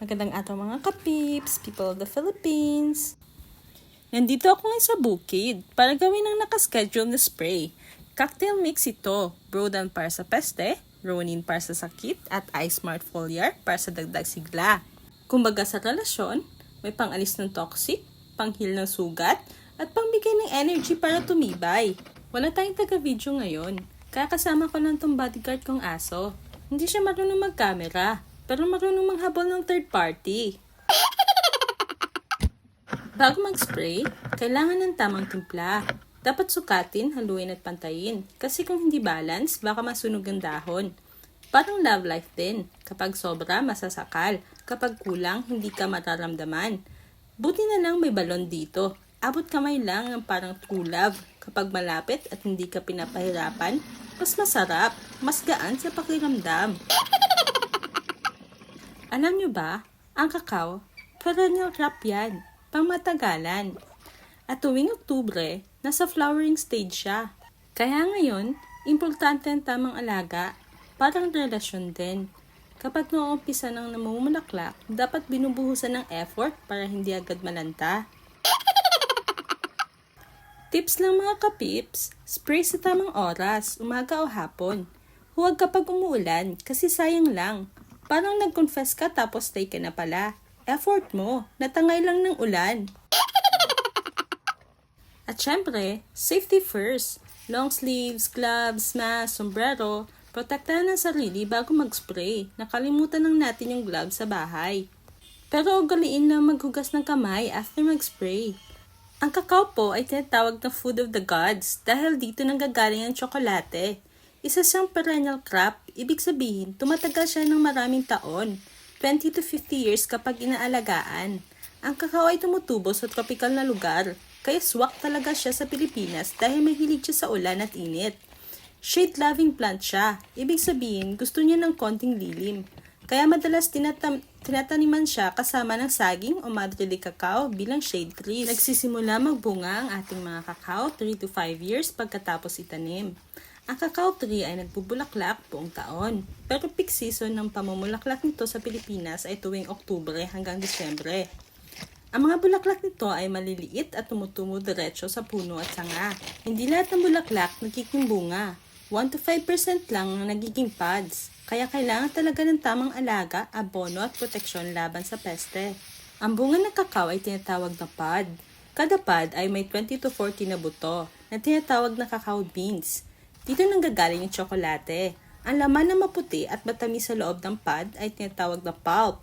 Magandang araw mga kapips, people of the Philippines. Nandito ako ngayon sa bukid para gawin ang nakaschedule na spray. Cocktail mix ito, Brodan para sa peste, Ronin para sa sakit, at Ice Smart Foliar para sa dagdag sigla. Kumbaga sa relasyon, may pang-alis ng toxic, pang-heal ng sugat, at pang-bigay ng energy para tumibay. Wala tayong taga-video ngayon, kaya kasama ko lang tong bodyguard kong aso. Hindi siya marunong mag-camera, pero marunong manghabol ng third party. Bago mag-spray, kailangan ng tamang timpla. Dapat sukatin, haluin at pantayin. Kasi kung hindi balance, baka masunog ang dahon. Parang love life din. Kapag sobra, masasakal. Kapag kulang, hindi ka mararamdaman. Buti na lang may balon dito. Abot kamay lang ang parang true love. Kapag malapit at hindi ka pinapahirapan, mas masarap, mas gaan sa pakiramdam. Alam nyo ba, ang kakao, perennial crop yan, pangmatagalan. At tuwing Oktubre, nasa flowering stage siya. Kaya ngayon, importante ang tamang alaga, parang relasyon din. Kapag nauumpisa ng namumulaklak, dapat binubuhusan ng effort para hindi agad malanta. Tips lang mga kapips, spray sa tamang oras, umaga o hapon. Huwag kapag umuulan kasi sayang lang. Parang nag-confess ka tapos stay ka na pala. Effort mo, natangay lang ng ulan. At syempre, safety first. Long sleeves, gloves, mask, sombrero. Protektahan ang sarili bago mag-spray. Nakalimutan lang natin yung gloves sa bahay. Pero ugaliin na maghugas ng kamay after mag-spray. Ang kakao po ay tinatawag na food of the gods dahil dito nanggagaling ang tsokolate. Isa siyang perennial crop, ibig sabihin tumatagal siya ng maraming taon, 20 to 50 years kapag inaalagaan. Ang kakao ay tumutubo sa tropical na lugar, kaya swak talaga siya sa Pilipinas dahil mahilig siya sa ulan at init. Shade-loving plant siya, ibig sabihin gusto niya ng konting lilim. Kaya madalas tinataniman siya kasama ng saging o madre de cacao bilang shade trees. Nagsisimula magbunga ang ating mga kakao 3 to 5 years pagkatapos itanim. Ang cacao tree ay nagbubulaklak buong taon, pero peak season ng pamumulaklak nito sa Pilipinas ay tuwing Oktubre hanggang Disyembre. Ang mga bulaklak nito ay maliliit at tumutumo diretso sa puno at sanga. Hindi lahat ng bulaklak nagiging bunga. 1 to 5% lang ang nagiging pods, kaya kailangan talaga ng tamang alaga, abono at proteksyon laban sa peste. Ang bunga ng kakao ay tinatawag na pod. Kada pod ay may 20 to 40 na buto na tinatawag na cacao beans. Dito nanggagaling yung tsokolate. Ang laman na maputi at matamis sa loob ng pod ay tinatawag na pulp.